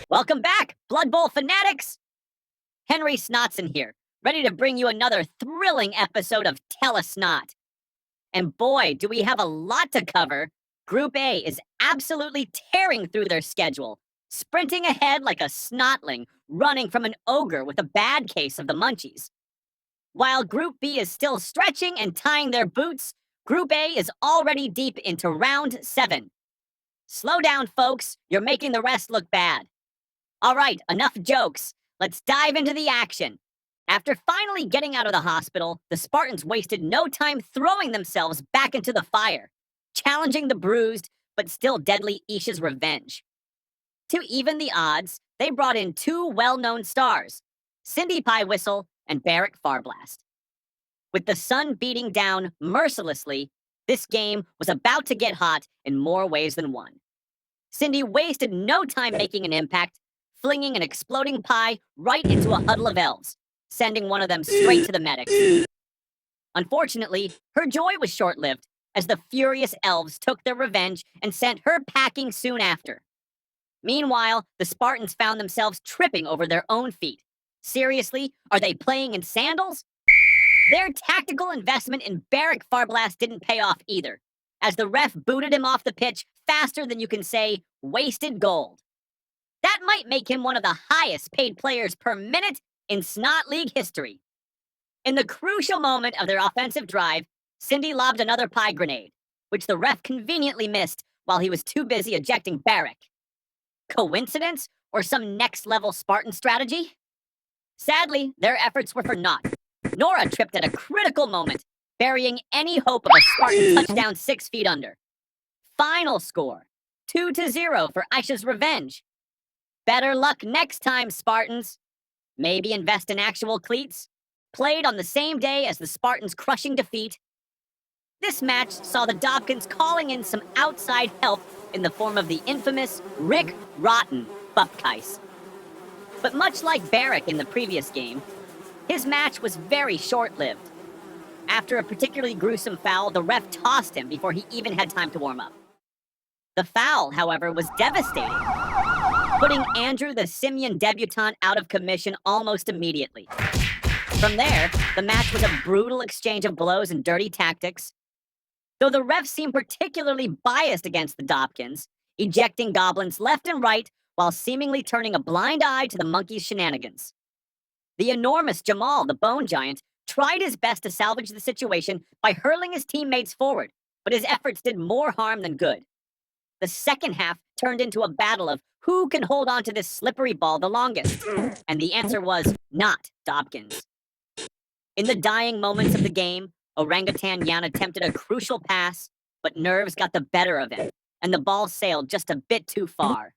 Welcome back, Blood Bowl fanatics! Henry Snotson here, ready to bring you another thrilling episode of Tell a Snot. And boy, do we have a lot to cover. Group A is absolutely tearing through their schedule, sprinting ahead like a snotling, running from an ogre with a bad case of the munchies. While Group B is still stretching and tying their boots, Group A is already deep into round 7. Slow down, folks. You're making the rest look bad. All right, enough jokes. Let's dive into the action. After finally getting out of the hospital, the Spartans wasted no time throwing themselves back into the fire, challenging the bruised but still deadly Isha's revenge. To even the odds, they brought in 2 well-known stars, Cindy Pie Whistle and Barrack Farblast. With the sun beating down mercilessly, this game was about to get hot in more ways than one. Cindy wasted no time making an impact, flinging an exploding pie right into a huddle of elves, sending one of them straight to the medics. Unfortunately, her joy was short-lived, as the furious elves took their revenge and sent her packing soon after. Meanwhile, the Spartans found themselves tripping over their own feet. Seriously, are they playing in sandals? Their tactical investment in Barrack Farblast didn't pay off either, as the ref booted him off the pitch faster than you can say wasted gold. That might make him one of the highest paid players per minute in Snot League history. In the crucial moment of their offensive drive, Cindy lobbed another pie grenade, which the ref conveniently missed while he was too busy ejecting Barrack. Coincidence or some next-level Spartan strategy? Sadly, their efforts were for naught. Nora tripped at a critical moment, burying any hope of a Spartan touchdown 6 feet under. Final score, 2-0 for Aisha's revenge. Better luck next time, Spartans. Maybe invest in actual cleats. Played on the same day as the Spartans' crushing defeat. This match saw the Dobkins calling in some outside help in the form of the infamous Rick Rotten Bupkis. But much like Barrack in the previous game, his match was very short-lived. After a particularly gruesome foul, the ref tossed him before he even had time to warm up. The foul, however, was devastating, putting Andrew the Simian debutante out of commission almost immediately. From there, the match was a brutal exchange of blows and dirty tactics, though the refs seemed particularly biased against the Dobkins, ejecting goblins left and right while seemingly turning a blind eye to the monkeys' shenanigans. The enormous Jamal, the Bone Giant, tried his best to salvage the situation by hurling his teammates forward, but his efforts did more harm than good. The second half turned into a battle of who can hold on to this slippery ball the longest, and the answer was not Dobkins. In the dying moments of the game, Orangutan Yan attempted a crucial pass, but nerves got the better of him, and the ball sailed just a bit too far.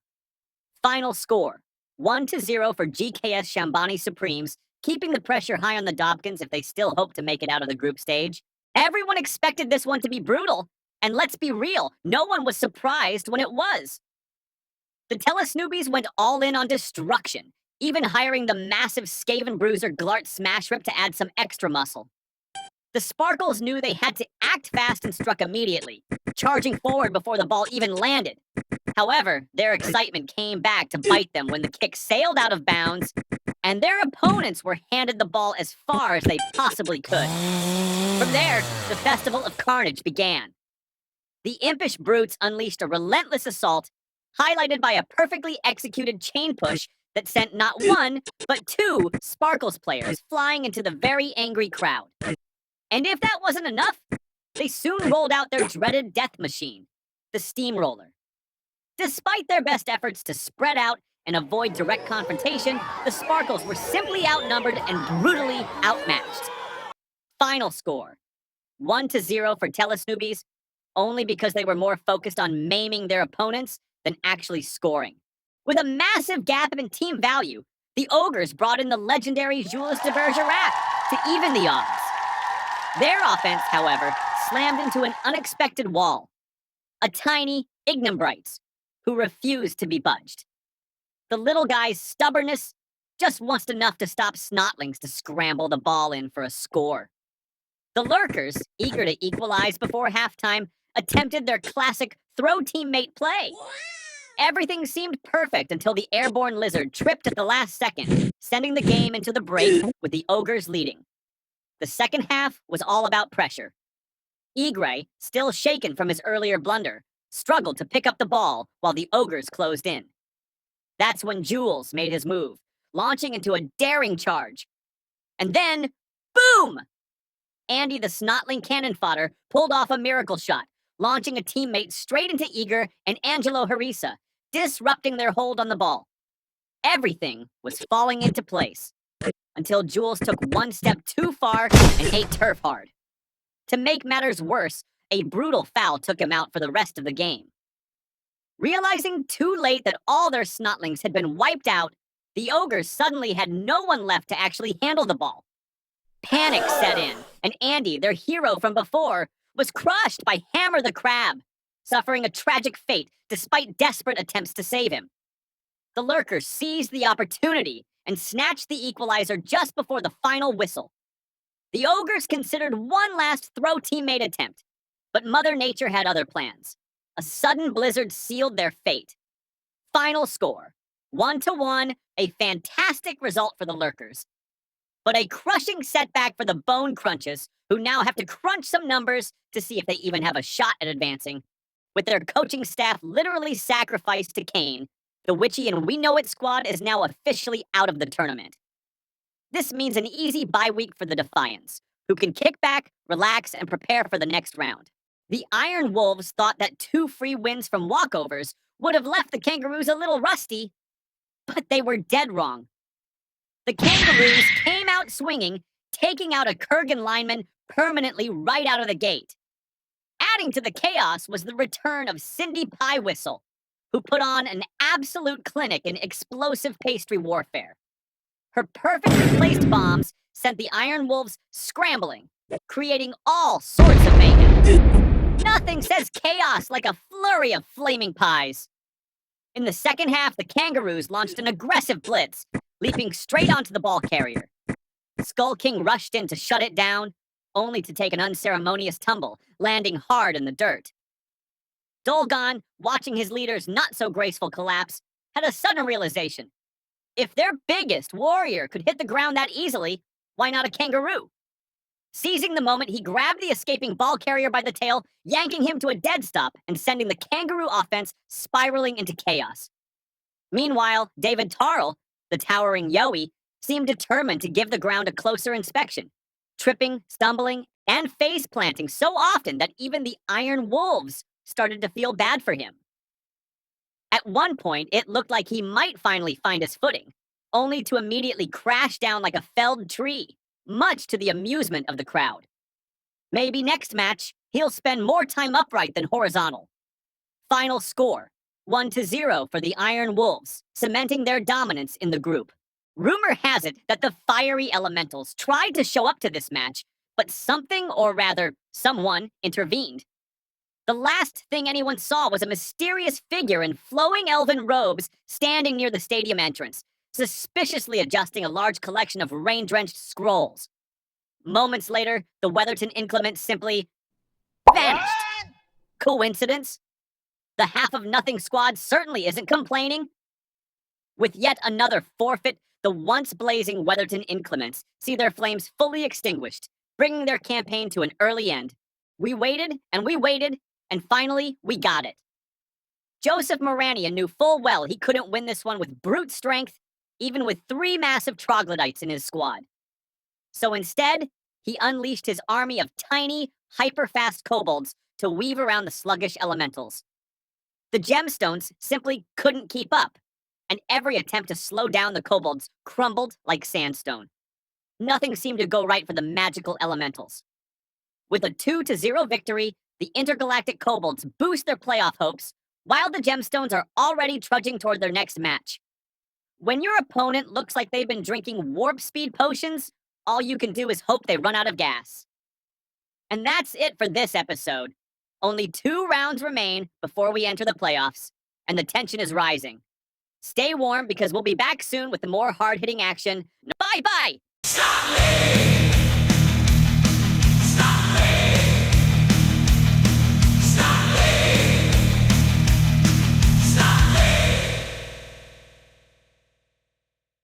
Final score, 1-0 for GKS Shambani Supremes, keeping the pressure high on the Dobkins if they still hope to make it out of the group stage. Everyone expected this one to be brutal, and let's be real, no one was surprised when it was. The Telesnoobies went all in on destruction, even hiring the massive Skaven Bruiser Glart Smashrip to add some extra muscle. The Sparkles knew they had to act fast and struck immediately, charging forward before the ball even landed. However, their excitement came back to bite them when the kick sailed out of bounds, and their opponents were handed the ball as far as they possibly could. From there, the Festival of Carnage began. The impish brutes unleashed a relentless assault, highlighted by a perfectly executed chain push that sent not 1, but 2 Sparkles players flying into the very angry crowd. And if that wasn't enough, they soon rolled out their dreaded death machine, the Steamroller. Despite their best efforts to spread out and avoid direct confrontation, the Sparkles were simply outnumbered and brutally outmatched. Final score, 1-0 for Telesnoobies, only because they were more focused on maiming their opponents than actually scoring. With a massive gap in team value, the Ogres brought in the legendary Jules de Bergerac to even the odds. Their offense, however, slammed into an unexpected wall. A tiny Ignimbrites, who refused to be budged. The little guy's stubbornness, just wasn't enough to stop Snotlings to scramble the ball in for a score. The Lurkers, eager to equalize before halftime, attempted their classic throw teammate play. Everything seemed perfect until the airborne lizard tripped at the last second, sending the game into the break with the Ogres leading. The second half was all about pressure. Egray, still shaken from his earlier blunder, struggled to pick up the ball while the Ogres closed in. That's when Jules made his move, launching into a daring charge. And then, boom! Andy the Snotling cannon fodder pulled off a miracle shot, launching a teammate straight into Eager and Angelo Harissa, disrupting their hold on the ball. Everything was falling into place until Jules took one step too far and ate turf hard. To make matters worse, a brutal foul took him out for the rest of the game. Realizing too late that all their Snotlings had been wiped out, the Ogres suddenly had no one left to actually handle the ball. Panic set in, and Andy, their hero from before, was crushed by Hammer the Crab, suffering a tragic fate despite desperate attempts to save him. The Lurkers seized the opportunity and snatched the equalizer just before the final whistle. The Ogres considered one last throw teammate attempt, but Mother Nature had other plans. A sudden blizzard sealed their fate. Final score, 1-1, a fantastic result for the Lurkers. But a crushing setback for the Bone Crunches, who now have to crunch some numbers to see if they even have a shot at advancing. With their coaching staff literally sacrificed to Kane, the Witchy and We Know It squad is now officially out of the tournament. This means an easy bye week for the Defiants, who can kick back, relax, and prepare for the next round. The Iron Wolves thought that 2 free wins from walkovers would have left the Kangaroos a little rusty, but they were dead wrong. The Kangaroos came out swinging, taking out a Kurgan lineman permanently right out of the gate. Adding to the chaos was the return of Cindy Pie Whistle, who put on an absolute clinic in explosive pastry warfare. Her perfectly placed bombs sent the Iron Wolves scrambling, creating all sorts of mayhem. Nothing says chaos like a flurry of flaming pies. In the second half, the Kangaroos launched an aggressive blitz, leaping straight onto the ball carrier. Skull King rushed in to shut it down, only to take an unceremonious tumble, landing hard in the dirt. Dolgon, watching his leader's not-so-graceful collapse, had a sudden realization. If their biggest warrior could hit the ground that easily, why not a kangaroo? Seizing the moment, he grabbed the escaping ball carrier by the tail, yanking him to a dead stop and sending the kangaroo offense spiraling into chaos. Meanwhile, David Tarl, the towering Yowie, seemed determined to give the ground a closer inspection, tripping, stumbling, and face-planting so often that even the Iron Wolves started to feel bad for him. At one point, it looked like he might finally find his footing, only to immediately crash down like a felled tree, much to the amusement of the crowd. Maybe next match, he'll spend more time upright than horizontal. Final score, 1-0 for the Iron Wolves, cementing their dominance in the group. Rumor has it that the fiery elementals tried to show up to this match, but something, or rather, someone, intervened. The last thing anyone saw was a mysterious figure in flowing elven robes standing near the stadium entrance, suspiciously adjusting a large collection of rain-drenched scrolls. Moments later, the Weatherton inclement simply vanished. Coincidence? The Half of Nothing squad certainly isn't complaining. With yet another forfeit, the once blazing Weatherton inclements see their flames fully extinguished, bringing their campaign to an early end. We waited, and finally, we got it. Joseph Morania knew full well he couldn't win this one with brute strength, even with 3 massive troglodytes in his squad. So instead, he unleashed his army of tiny, hyper-fast kobolds to weave around the sluggish elementals. The gemstones simply couldn't keep up, and every attempt to slow down the kobolds crumbled like sandstone. Nothing seemed to go right for the magical elementals. With a 2-0 victory, the intergalactic kobolds boost their playoff hopes, while the gemstones are already trudging toward their next match. When your opponent looks like they've been drinking warp speed potions, all you can do is hope they run out of gas. And that's it for this episode. Only 2 rounds remain before we enter the playoffs, and the tension is rising. Stay warm because we'll be back soon with more hard-hitting action. Bye-bye!